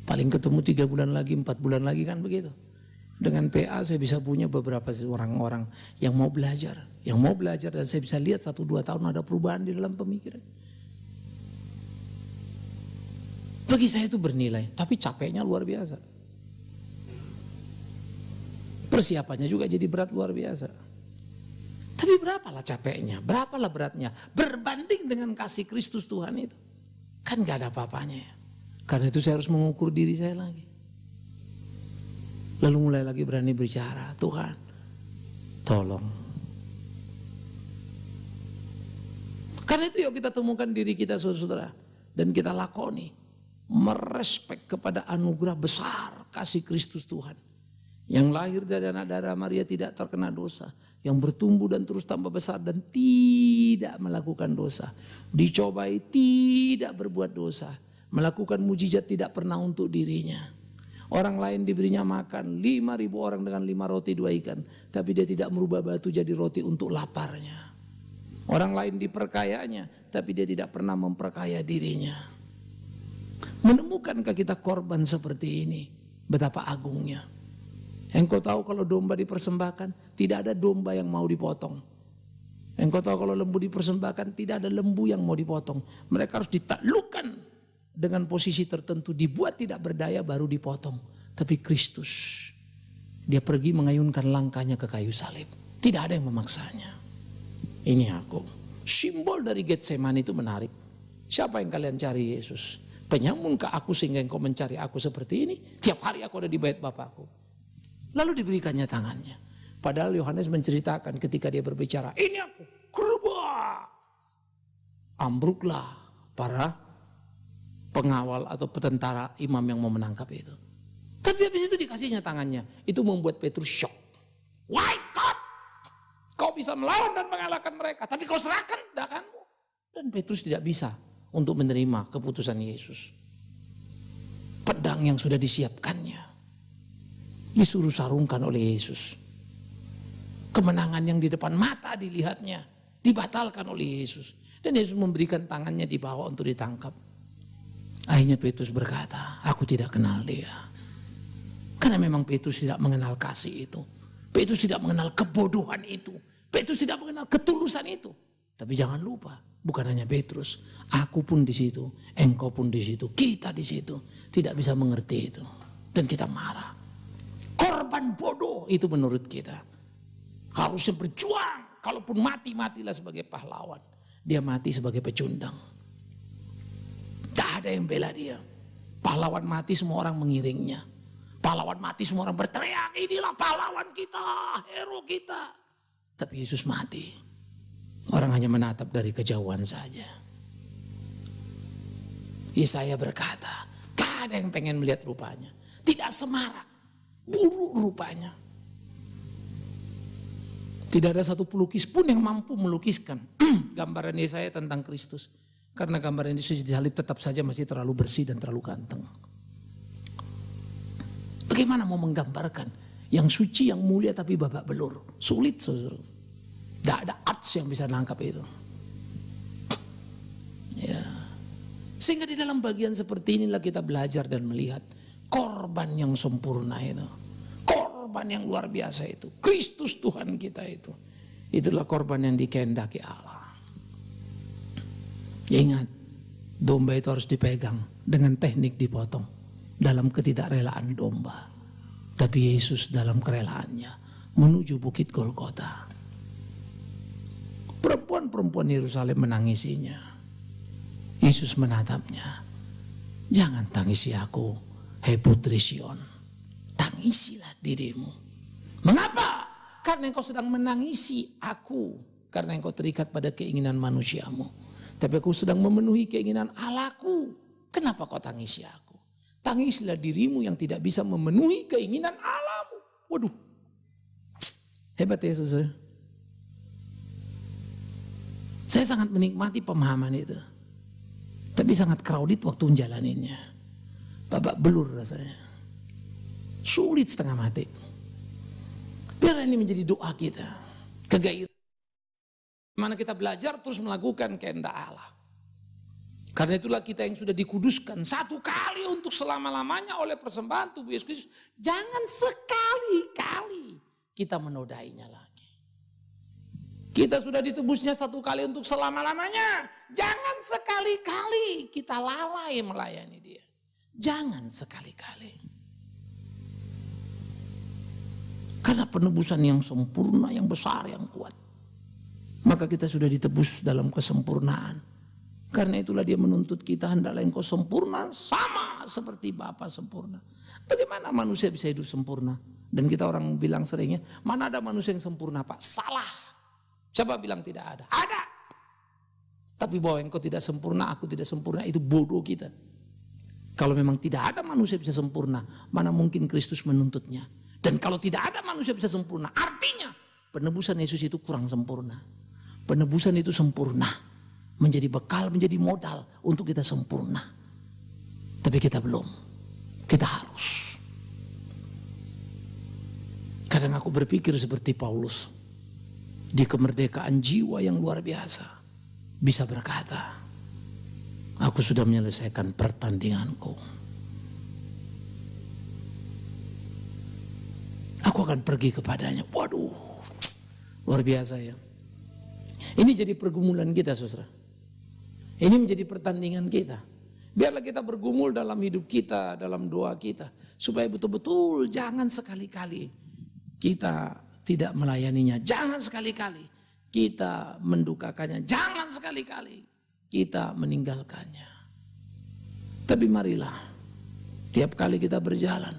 Paling ketemu 3 bulan lagi, 4 bulan lagi kan begitu. Dengan PA saya bisa punya beberapa orang-orang yang mau belajar, dan saya bisa lihat 1-2 tahun ada perubahan di dalam pemikiran. Bagi saya itu bernilai, tapi capeknya luar biasa. Persiapannya juga jadi berat luar biasa. Tapi berapalah capeknya, berapalah beratnya berbanding dengan kasih Kristus Tuhan itu. Kan gak ada apa-apanya ya. Karena itu saya harus mengukur diri saya lagi. Lalu mulai lagi berani bicara, Tuhan tolong. Karena itu yuk kita temukan diri kita saudara, dan kita lakoni. Merespek kepada anugerah besar kasih Kristus Tuhan. Yang lahir dari anak darah Maria tidak terkena dosa. Yang bertumbuh dan terus tambah besar dan tidak melakukan dosa. Dicobai tidak berbuat dosa. Melakukan mujizat tidak pernah untuk dirinya. Orang lain diberinya makan 5.000 orang dengan 5 roti 2 ikan. Tapi dia tidak merubah batu jadi roti untuk laparnya. Orang lain diperkayanya, tapi dia tidak pernah memperkaya dirinya. Menemukankah kita korban seperti ini? Betapa agungnya. Engkau tahu kalau domba dipersembahkan, tidak ada domba yang mau dipotong. Engkau tahu kalau lembu dipersembahkan, tidak ada lembu yang mau dipotong. Mereka harus ditaklukkan dengan posisi tertentu, dibuat tidak berdaya baru dipotong. Tapi Kristus, dia pergi mengayunkan langkahnya ke kayu salib. Tidak ada yang memaksanya. Ini aku. Simbol dari Getsemani itu menarik. Siapa yang kalian cari? Yesus. Penyamunkah aku sehingga engkau mencari aku seperti ini? Tiap hari aku ada di bait Bapakku. Lalu diberikannya tangannya. Padahal Yohanes menceritakan ketika dia berbicara, ini aku, kerubah. Ambruklah para pengawal atau petentara imam yang mau menangkap itu. Tapi habis itu dikasihnya tangannya. Itu membuat Petrus shock. Why God? Kau bisa melawan dan mengalahkan mereka, tapi kau serahkan tindakanmu. Dan Petrus tidak bisa untuk menerima keputusan Yesus. Pedang yang sudah disiapkannya disuruh sarungkan oleh Yesus. Kemenangan yang di depan mata dilihatnya dibatalkan oleh Yesus. Dan Yesus memberikan tangannya di bawah untuk ditangkap. Akhirnya Petrus berkata, aku tidak kenal dia. Karena memang Petrus tidak mengenal kasih itu. Petrus tidak mengenal kebodohan itu. Petrus tidak mengenal ketulusan itu. Tapi jangan lupa, bukan hanya Petrus, aku pun di situ, engkau pun di situ, kita di situ. Tidak bisa mengerti itu. Dan kita marah. Korban bodoh itu menurut kita. Harusnya berjuang, kalaupun mati, matilah sebagai pahlawan. Dia mati sebagai pecundang. Tak ada yang bela dia. Pahlawan mati semua orang mengiringnya. Pahlawan mati semua orang berteriak, inilah pahlawan kita, hero kita. Tapi Yesus mati. Orang hanya menatap dari kejauhan saja. Yesaya berkata, gak ada yang pengen melihat rupanya. Tidak semarak, buruk rupanya. Tidak ada satu pelukis pun yang mampu melukiskan gambaran Yesaya tentang Kristus. Karena gambaran Yesus disalib tetap saja masih terlalu bersih dan terlalu ganteng. Bagaimana mau menggambarkan yang suci, yang mulia tapi babak belur? Sulit, saudara. Tidak ada arts yang bisa nangkap itu. Ya. Sehingga di dalam bagian seperti inilah kita belajar dan melihat korban yang sempurna itu. Korban yang luar biasa itu. Kristus Tuhan kita itu. Itulah korban yang dikehendaki Allah. Ingat, domba itu harus dipegang dengan teknik dipotong. Dalam ketidakrelaan domba. Tapi Yesus dalam kerelaannya menuju bukit Golgota. Perempuan-perempuan Yerusalem menangisinya. Yesus menatapnya. Jangan tangisi aku, hei putri Sion. Tangisilah dirimu. Mengapa? Karena engkau sedang menangisi aku. Karena engkau terikat pada keinginan manusiamu. Tapi aku sedang memenuhi keinginan Allahku. Kenapa kau tangisi aku? Tangislah dirimu yang tidak bisa memenuhi keinginan Allahmu. Waduh. Hebat ya saudara. Saya sangat menikmati pemahaman itu. Tapi sangat crowded waktu menjalaninya. Babak belur rasanya. Sulit setengah mati. Biarlah ini menjadi doa kita. Kegairahan. Mana kita belajar terus melakukan kehendak Allah. Karena itulah kita yang sudah dikuduskan satu kali untuk selama-lamanya oleh persembahan tubuh Yesus Kristus. Jangan sekali-kali kita menodainya lagi. Kita sudah ditebusnya satu kali untuk selama-lamanya. Jangan sekali-kali kita lalai melayani dia. Jangan sekali-kali. Karena penebusan yang sempurna, yang besar, yang kuat. Maka kita sudah ditebus dalam kesempurnaan. Karena itulah dia menuntut kita hendaklah engkau sempurna sama seperti Bapa sempurna. Bagaimana manusia bisa hidup sempurna? Dan kita orang bilang seringnya, mana ada manusia yang sempurna Pak? Salah. Siapa bilang tidak ada? Ada. Tapi bahwa engkau tidak sempurna, aku tidak sempurna, itu bodoh kita. Kalau memang tidak ada manusia bisa sempurna, mana mungkin Kristus menuntutnya. Dan kalau tidak ada manusia bisa sempurna, artinya penebusan Yesus itu kurang sempurna. Penebusan itu sempurna, menjadi bekal, menjadi modal untuk kita sempurna. Tapi kita belum, kita harus. Kadang aku berpikir seperti Paulus, di kemerdekaan jiwa yang luar biasa, bisa berkata, aku sudah menyelesaikan pertandinganku. aku akan pergi kepadanya. Waduh, luar biasa ya. Ini jadi pergumulan kita, saudara. Ini menjadi pertandingan kita. Biarlah kita bergumul dalam hidup kita, dalam doa kita. Supaya betul-betul jangan sekali-kali kita tidak melayaninya. Jangan sekali-kali kita mendukakannya. Jangan sekali-kali kita meninggalkannya. Tapi marilah, tiap kali kita berjalan,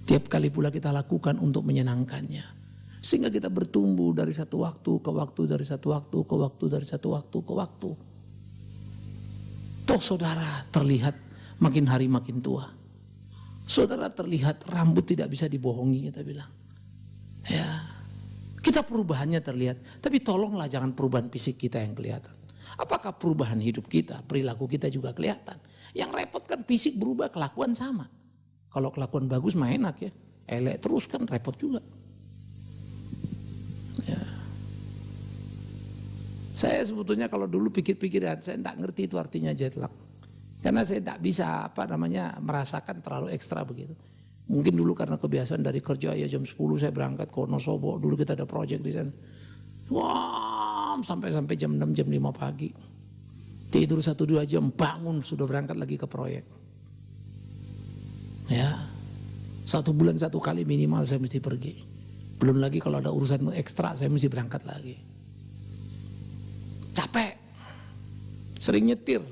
tiap kali pula kita lakukan untuk menyenangkannya. Sehingga kita bertumbuh dari satu waktu ke waktu, dari satu waktu ke waktu, dari satu waktu ke waktu. Toh saudara terlihat makin hari makin tua. Saudara terlihat rambut tidak bisa dibohongi, kita bilang. Ya, kita perubahannya terlihat. Tapi tolonglah jangan perubahan fisik kita yang kelihatan. Apakah perubahan hidup kita, perilaku kita juga kelihatan. Yang repot kan fisik berubah, kelakuan sama. Kalau kelakuan bagus mah enak ya. Elek terus kan repot juga. Ya. Saya sebetulnya kalau dulu pikir-pikiran, saya tidak ngerti itu artinya jet lag. Karena saya tidak bisa merasakan terlalu ekstra begitu. Mungkin dulu karena kebiasaan dari kerja ya jam 10 saya berangkat ke Wonosobo. Dulu kita ada proyek di sana. Wah, sampai jam 6, jam 5 pagi. Tidur 1-2 jam, bangun sudah berangkat lagi ke proyek. Ya, 1 bulan 1 kali minimal saya mesti pergi. Belum lagi kalau ada urusan ekstra saya mesti berangkat lagi. Capek, sering nyetir.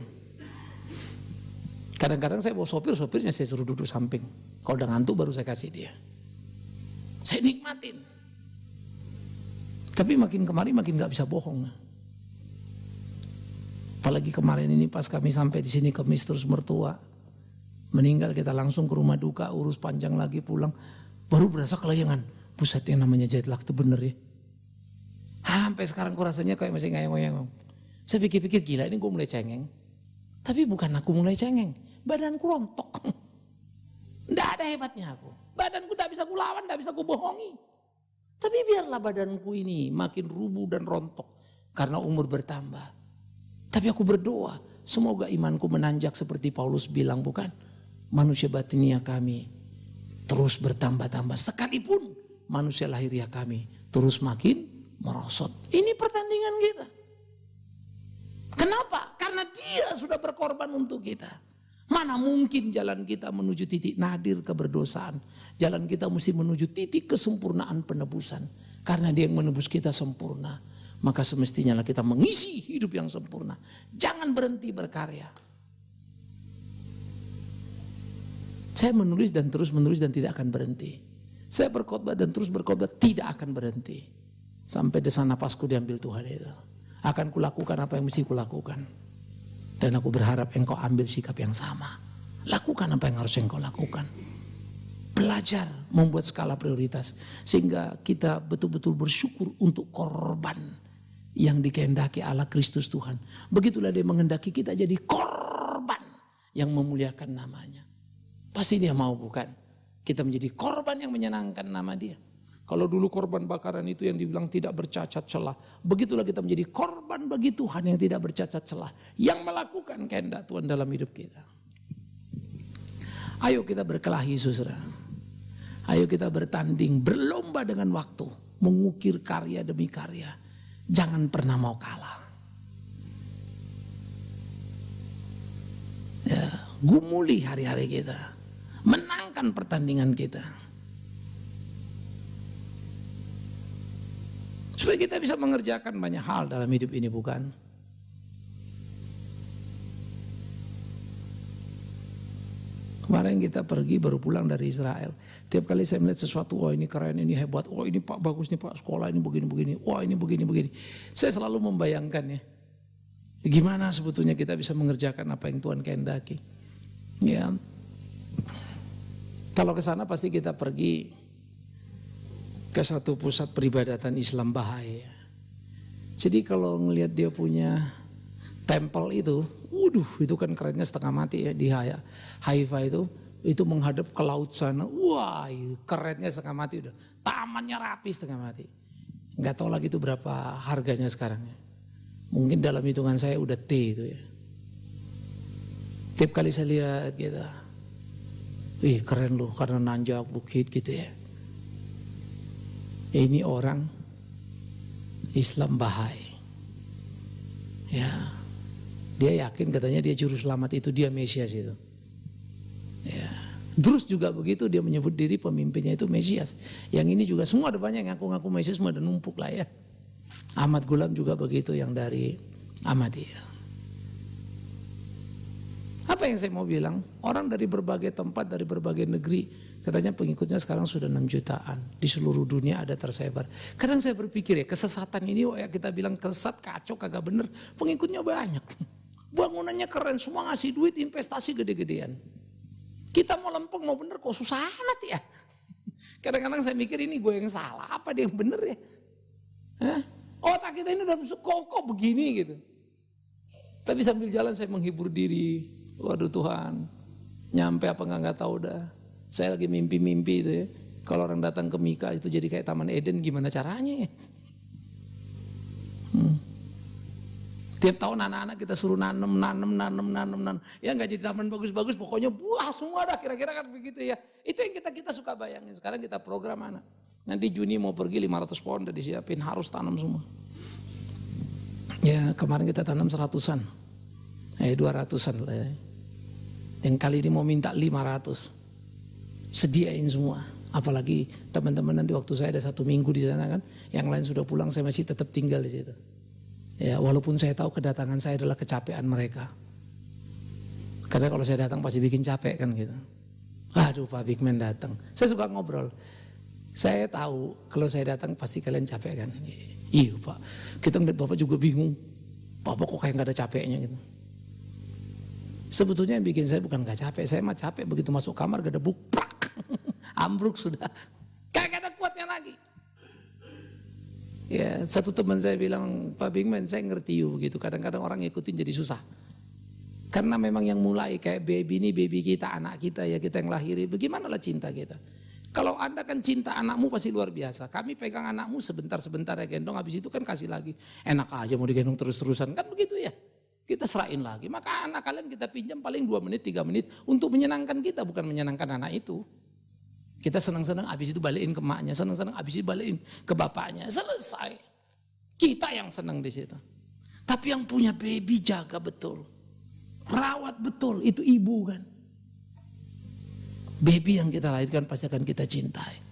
Kadang-kadang saya bawa sopirnya saya suruh duduk samping. Kalau udah ngantuk baru saya kasih dia. Saya nikmatin. Tapi makin kemari makin gak bisa bohong. Apalagi kemarin ini pas kami sampai di sini kemis terus mertua meninggal, kita langsung ke rumah duka, urus panjang lagi pulang. Baru berasa kelayangan. Buset, yang namanya jet lag itu bener ya. Sampai sekarang aku rasanya kayak masih ngayang-ngayang. Saya pikir-pikir gila ini gue mulai cengeng. Tapi bukan aku mulai cengeng. Badanku rontok. Tidak ada hebatnya aku. Badanku tidak bisa kulawan, tidak bisa kubohongi. Tapi biarlah badanku ini makin rubuh dan rontok. Karena umur bertambah. Tapi aku berdoa. Semoga imanku menanjak seperti Paulus bilang bukan. Manusia batinia kami terus bertambah-tambah. Sekalipun manusia lahiriah kami terus makin merosot. Ini pertandingan kita. Kenapa? Karena dia sudah berkorban untuk kita. Mana mungkin jalan kita menuju titik nadir keberdosaan. Jalan kita mesti menuju titik kesempurnaan penebusan. Karena dia yang menebus kita sempurna. Maka semestinya kita mengisi hidup yang sempurna. Jangan berhenti berkarya. Saya menulis dan terus menulis dan tidak akan berhenti. Saya berkhotbah dan terus berkhotbah tidak akan berhenti. Sampai desa napasku diambil Tuhan itu. Akan kulakukan apa yang mesti kulakukan. Dan aku berharap engkau ambil sikap yang sama. Lakukan apa yang harus engkau lakukan. Belajar membuat skala prioritas. Sehingga kita betul-betul bersyukur untuk korban yang dikehendaki Allah Kristus Tuhan. Begitulah dia menghendaki kita jadi korban yang memuliakan namanya. Pasti dia mau bukan? Kita menjadi korban yang menyenangkan nama dia. Kalau dulu korban bakaran itu yang dibilang tidak bercacat celah. Begitulah kita menjadi korban bagi Tuhan yang tidak bercacat celah. Yang melakukan kehendak Tuhan dalam hidup kita. Ayo kita berkelahi saudara. Ayo kita bertanding, berlomba dengan waktu. Mengukir karya demi karya. Jangan pernah mau kalah. Ya, gumuli hari-hari kita. Menangkan pertandingan kita. Supaya kita bisa mengerjakan banyak hal dalam hidup ini bukan? Kemarin kita pergi baru pulang dari Israel. Tiap kali saya melihat sesuatu, wah ini keren, ini hebat, wah ini Pak bagus nih Pak, sekolah ini begini-begini, wah ini begini-begini. Saya selalu membayangkan ya, gimana sebetulnya kita bisa mengerjakan apa yang Tuhan kehendaki. Ya, kalau ke sana pasti kita pergi ke satu pusat peribadatan Islam Bahai. Jadi kalau ngelihat dia punya tempel itu, waduh itu kan kerennya setengah mati ya di Haifa itu menghadap ke laut sana. Wah kerennya setengah mati udah. Tamannya rapi setengah mati. Nggak tahu lagi itu berapa harganya sekarang ya. Mungkin dalam hitungan saya udah T itu ya. Tiap kali saya lihat gitu. Keren loh karena nanjak bukit gitu ya. Ini orang Islam Bahai. Ya, dia yakin katanya dia juru selamat itu, dia Mesias itu. Ya. Terus juga begitu dia menyebut diri pemimpinnya itu Mesias. Yang ini juga semua ada banyak yang ngaku-ngaku Mesias, semua ada numpuk lah ya. Ahmad Gulam juga begitu yang dari Ahmadiyah. Apa yang saya mau bilang? Orang dari berbagai tempat, dari berbagai negeri, katanya pengikutnya sekarang sudah 6 jutaan. Di seluruh dunia ada tersebar. Kadang saya berpikir ya, kesesatan ini ya kita bilang kesesat, kacau, kagak bener. Pengikutnya banyak. Bangunannya keren, semua ngasih duit, investasi gede-gedean. Kita mau lempeng, mau bener kok susah amat ya. Kadang-kadang saya mikir ini gue yang salah, apa dia yang bener ya. Hah? Otak kita ini udah kok begini gitu. Tapi sambil jalan saya menghibur diri. Waduh Tuhan, nyampe apa nggak tahu dah. Saya lagi mimpi-mimpi itu ya. Kalau orang datang ke Mika itu jadi kayak Taman Eden, gimana caranya ya? Tiap tahun anak-anak kita suruh nanam. Ya nggak jadi taman bagus-bagus, pokoknya buah semua dah, kira-kira kan begitu ya. Itu yang kita suka bayangin. Sekarang kita program anak. Nanti Juni mau pergi 500 pohon udah disiapin, harus tanam semua. Ya kemarin kita tanam 100-an. 200-an lah ya. Yang kali ini mau minta 500. Sediain semua. Apalagi teman-teman nanti waktu saya ada 1 minggu di sana kan. Yang lain sudah pulang, saya masih tetap tinggal di situ. Ya walaupun saya tahu kedatangan saya adalah kecapean mereka. Karena kalau saya datang pasti bikin capek kan gitu. Aduh Pak Bigman datang. Saya suka ngobrol. Saya tahu kalau saya datang pasti kalian capek kan. Iya Pak, kita ngeliat Bapak juga bingung. Bapak kok kayak gak ada capeknya gitu. Sebetulnya yang bikin saya bukan gak capek, saya mah capek begitu masuk kamar gak ada buprak. Ambruk sudah, kagak ada kuatnya lagi. Ya satu teman saya bilang, Pak Bigman saya ngerti you begitu, kadang-kadang orang ngikutin jadi susah. Karena memang yang mulai kayak baby ini baby kita, anak kita ya kita yang lahiri, bagaimana lah cinta kita. Kalau Anda kan cinta anakmu pasti luar biasa. Kami pegang anakmu sebentar-sebentar ya gendong, habis itu kan kasih lagi. Enak aja mau digendong terus-terusan, kan begitu ya. Kita serahin lagi, maka anak kalian kita pinjam paling 2 menit, 3 menit untuk menyenangkan kita, bukan menyenangkan anak itu. Kita senang-senang habis itu balikin ke maknya, senang-senang habis itu balikin ke bapaknya, selesai. Kita yang senang di situ. Tapi yang punya baby jaga betul, rawat betul, itu ibu kan. Baby yang kita lahirkan pasti akan kita cintai.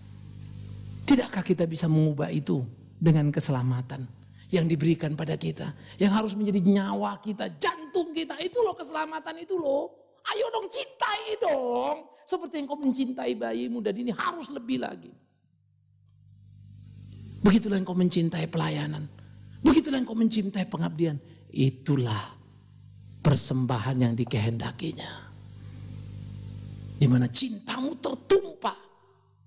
Tidakkah kita bisa mengubah itu dengan keselamatan yang diberikan pada kita, yang harus menjadi nyawa kita, jantung kita, itu loh keselamatan itu loh. Ayo dong cintai dong, seperti yang kau mencintai bayimu, dan ini harus lebih lagi. Begitulah yang kau mencintai pelayanan, begitulah yang kau mencintai pengabdian, itulah persembahan yang dikehendakinya. Di mana cintamu tertumpah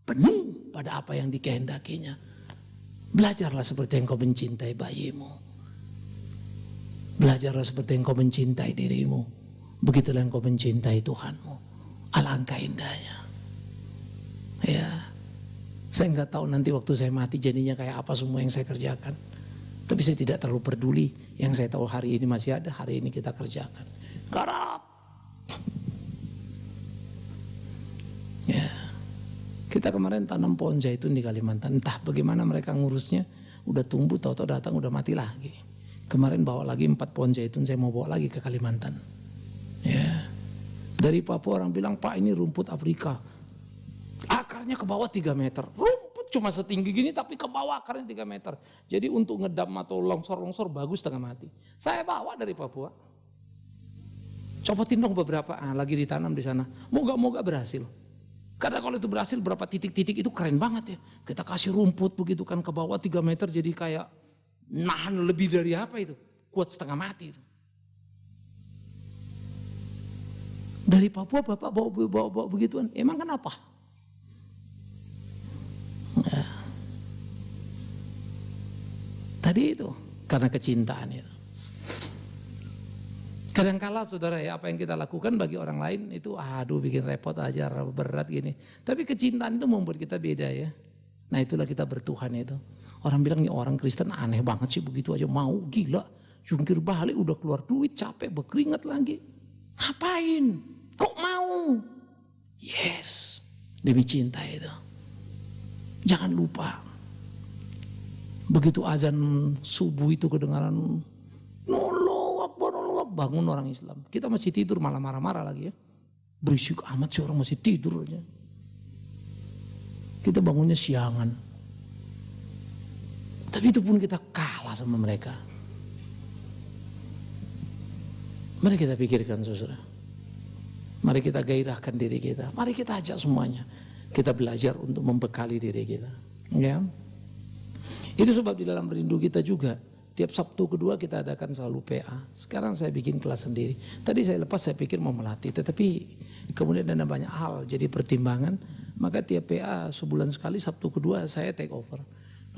penuh pada apa yang dikehendakinya. Belajarlah seperti yang kau mencintai bayimu. Belajarlah seperti yang kau mencintai dirimu. Begitulah yang kau mencintai Tuhanmu. Alangkah indahnya. Ya, saya nggak tahu nanti waktu saya mati jadinya kayak apa semua yang saya kerjakan. Tapi saya tidak terlalu peduli. Yang saya tahu hari ini masih ada, hari ini kita kerjakan. Garap. Ya. Kita kemarin tanam pohon zaitun di Kalimantan, entah bagaimana mereka ngurusnya, udah tumbuh, tahu-tahu datang udah mati lagi. Kemarin bawa lagi 4 pohon zaitun, saya mau bawa lagi ke Kalimantan. Ya. Dari Papua orang bilang, Pak ini rumput Afrika, akarnya ke bawah 3 meter, rumput cuma setinggi gini tapi ke bawah akarnya 3 meter. Jadi untuk ngedam atau longsor-longsor bagus setengah mati. Saya bawa dari Papua, copotin dong beberapa, lagi ditanam di sana, moga-moga berhasil. Karena kalau itu berhasil berapa titik-titik itu keren banget ya. Kita kasih rumput begitu kan ke bawah 3 meter jadi kayak nahan lebih dari apa itu. Kuat setengah mati itu. Dari Papua Bapak bawa begituan. Emang kenapa? Nah. Tadi itu karena kecintaan itu. Kadangkala saudara ya apa yang kita lakukan bagi orang lain itu aduh bikin repot aja, berat gini. Tapi kecintaan itu membuat kita beda ya. Nah itulah kita bertuhan itu. Orang bilang nih orang Kristen aneh banget sih begitu aja mau, gila. Jungkir balik udah keluar duit, capek, berkeringat lagi. Ngapain? Kok mau? Yes, demi cinta itu. Jangan lupa Begitu azan subuh itu kedengaran, Allahu Akbar, bangun orang Islam. Kita masih tidur malah marah-marah lagi ya. Berisik amat sih orang masih tidur aja. Kita bangunnya siangan. Tapi itu pun kita kalah sama mereka. Mari kita pikirkan saudara. Mari kita gairahkan diri kita. Mari kita ajak semuanya. Kita belajar untuk membekali diri kita. Ya. Itu sebab di dalam rindu kita juga. Tiap Sabtu kedua kita adakan selalu PA. Sekarang saya bikin kelas sendiri. Tadi saya lepas saya pikir mau melatih. Tetapi kemudian ada banyak hal jadi pertimbangan. Maka tiap PA sebulan sekali Sabtu kedua saya take over.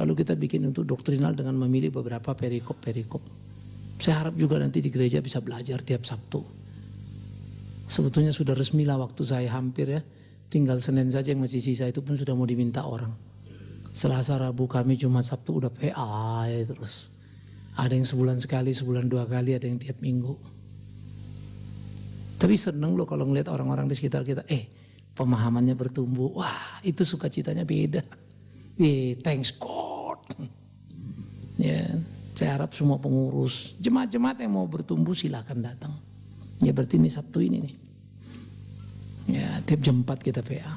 Lalu kita bikin untuk doktrinal dengan memilih beberapa perikop-perikop. Saya harap juga nanti di gereja bisa belajar tiap Sabtu. Sebetulnya sudah resmilah waktu saya hampir ya. Tinggal Senin saja yang masih sisa itu pun sudah mau diminta orang. Selasa, Rabu, Kamis, Jumat, Sabtu udah PA ya terus. Ada yang sebulan sekali, sebulan 2 kali, ada yang tiap minggu. Tapi seneng loh kalau ngeliat orang-orang di sekitar kita, pemahamannya bertumbuh. Wah, itu sukacitanya beda. Thanks God. Ya, saya harap semua pengurus, jemaat-jemaat yang mau bertumbuh silakan datang. Ya berarti ini Sabtu ini nih. Ya, tiap jam 4 kita PA.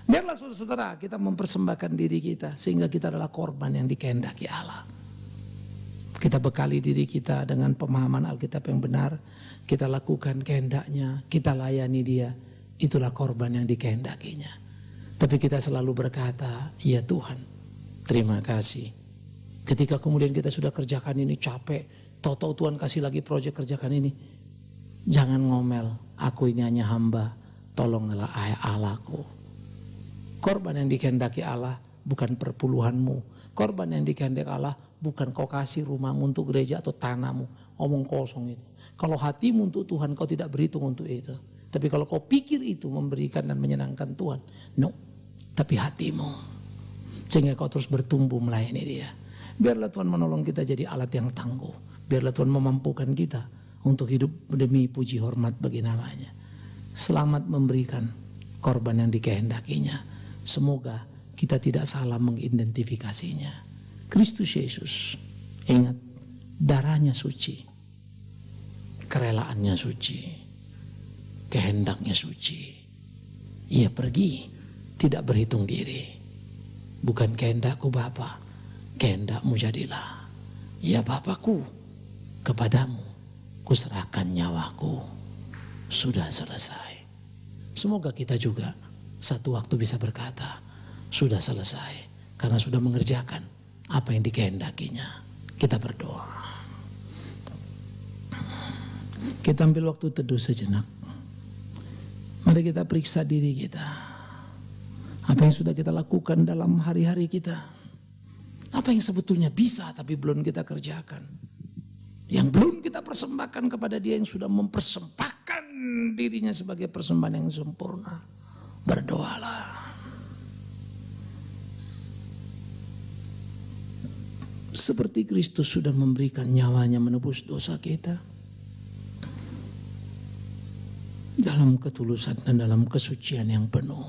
Biarlah saudara-saudara kita mempersembahkan diri kita sehingga kita adalah korban yang dikehendaki Allah. Kita bekali diri kita dengan pemahaman Alkitab yang benar. Kita lakukan kehendaknya, kita layani dia. Itulah korban yang dikehendakinya. Tapi kita selalu berkata, ya Tuhan, terima kasih. Ketika kemudian kita sudah kerjakan ini capek, tahu-tahu Tuhan kasih lagi proyek kerjakan ini. Jangan ngomel, aku ini hanya hamba, tolonglah Allahku. Korban yang dikehendaki Allah bukan perpuluhanmu. Korban yang dikehendaki Allah bukan kau kasih rumahmu untuk gereja atau tanahmu. Omong kosong itu. Kalau hatimu untuk Tuhan kau tidak berhitung untuk itu. Tapi kalau kau pikir itu memberikan dan menyenangkan Tuhan. No. Tapi hatimu. Sehingga kau terus bertumbuh melayani dia. Biarlah Tuhan menolong kita jadi alat yang tangguh. Biarlah Tuhan memampukan kita untuk hidup demi puji hormat bagi namanya. Selamat memberikan korban yang dikehendakinya. Semoga kita tidak salah mengidentifikasinya. Kristus Yesus, ingat, darahnya suci, kerelaannya suci, kehendaknya suci. Ia pergi, tidak berhitung diri. Bukan kehendakku Bapa, kehendakmu jadilah. Ya Bapakku, kepadamu kuserahkan nyawaku. Sudah selesai. Semoga kita juga satu waktu bisa berkata, sudah selesai. Karena sudah mengerjakan apa yang dikehendakinya. Kita berdoa. Kita ambil waktu teduh sejenak. Mari kita periksa diri kita. Apa yang sudah kita lakukan dalam hari-hari kita. Apa yang sebetulnya bisa tapi belum kita kerjakan. Yang belum kita persembahkan kepada dia yang sudah mempersembahkan dirinya sebagai persembahan yang sempurna. Berdoalah. Seperti Kristus sudah memberikan nyawanya menebus dosa kita. Dalam ketulusan dan dalam kesucian yang penuh.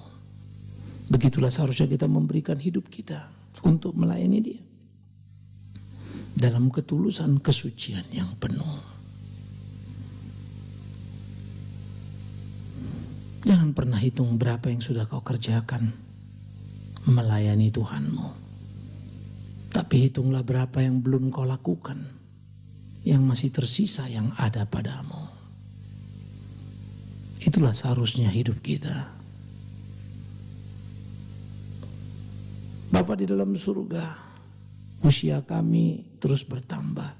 Begitulah seharusnya kita memberikan hidup kita untuk melayani dia. Dalam ketulusan kesucian yang penuh. Jangan pernah hitung berapa yang sudah kau kerjakan melayani Tuhanmu. Tapi hitunglah berapa yang belum kau lakukan. Yang masih tersisa yang ada padamu. Itulah seharusnya hidup kita. Bapa di dalam surga, usia kami terus bertambah.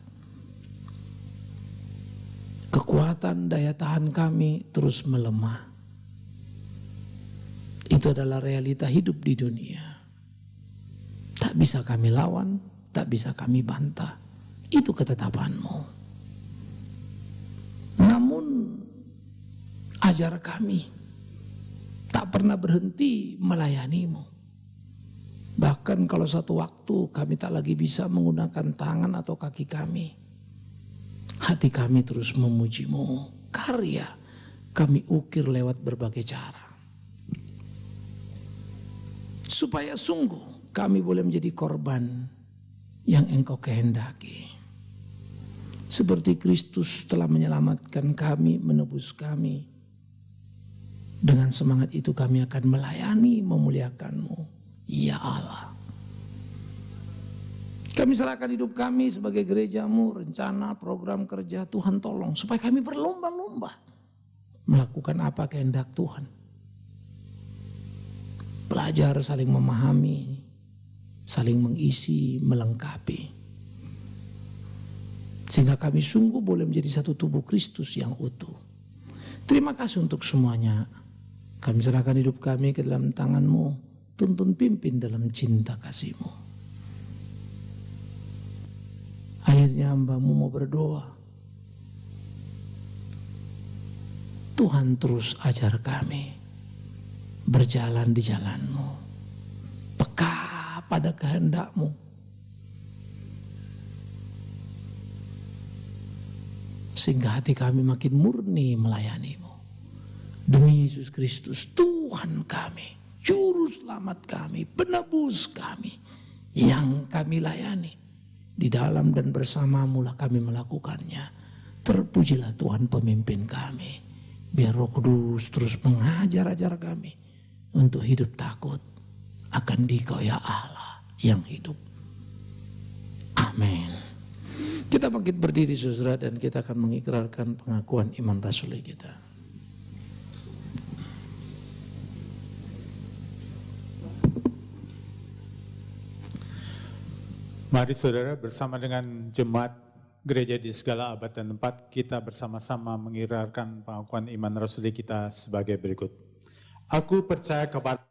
Kekuatan daya tahan kami terus melemah. Itu adalah realita hidup di dunia. Tak bisa kami lawan, tak bisa kami bantah. Itu ketetapanmu. Namun ajar kami tak pernah berhenti melayanimu. Bahkan kalau satu waktu kami tak lagi bisa menggunakan tangan atau kaki kami, hati kami terus memujimu. Karya kami ukir lewat berbagai cara. Supaya sungguh kami boleh menjadi korban yang Engkau kehendaki. Seperti Kristus telah menyelamatkan kami, menebus kami. Dengan semangat itu kami akan melayani, memuliakan-Mu, ya Allah. Kami serahkan hidup kami sebagai gereja-Mu, rencana, program kerja, Tuhan tolong. Supaya kami berlomba-lomba melakukan apa kehendak Tuhan. Belajar saling memahami, saling mengisi, melengkapi. Sehingga kami sungguh boleh menjadi satu tubuh Kristus yang utuh. Terima kasih untuk semuanya. Kami serahkan hidup kami ke dalam tangan-Mu. Tuntun pimpin dalam cinta kasih-Mu. Akhirnya hamba-Mu mau berdoa. Tuhan terus ajar kami berjalan di jalan-Mu. Peka pada kehendak-Mu. Sehingga hati kami makin murni melayani-Mu. Demi Yesus Kristus, Tuhan kami, Juru Selamat kami, Penebus kami, yang kami layani. Di dalam dan bersama-Mu lah kami melakukannya. Terpujilah Tuhan pemimpin kami. Biar Roh Kudus terus mengajar-ajar kami untuk hidup takut akan Dikau ya Allah yang hidup. Amin. Kita bangkit berdiri saudara dan kita akan mengikrarkan pengakuan iman rasuli kita. Mari saudara bersama dengan jemaat gereja di segala abad dan tempat kita bersama-sama mengikrarkan pengakuan iman rasuli kita sebagai berikut. Aku percaya kepada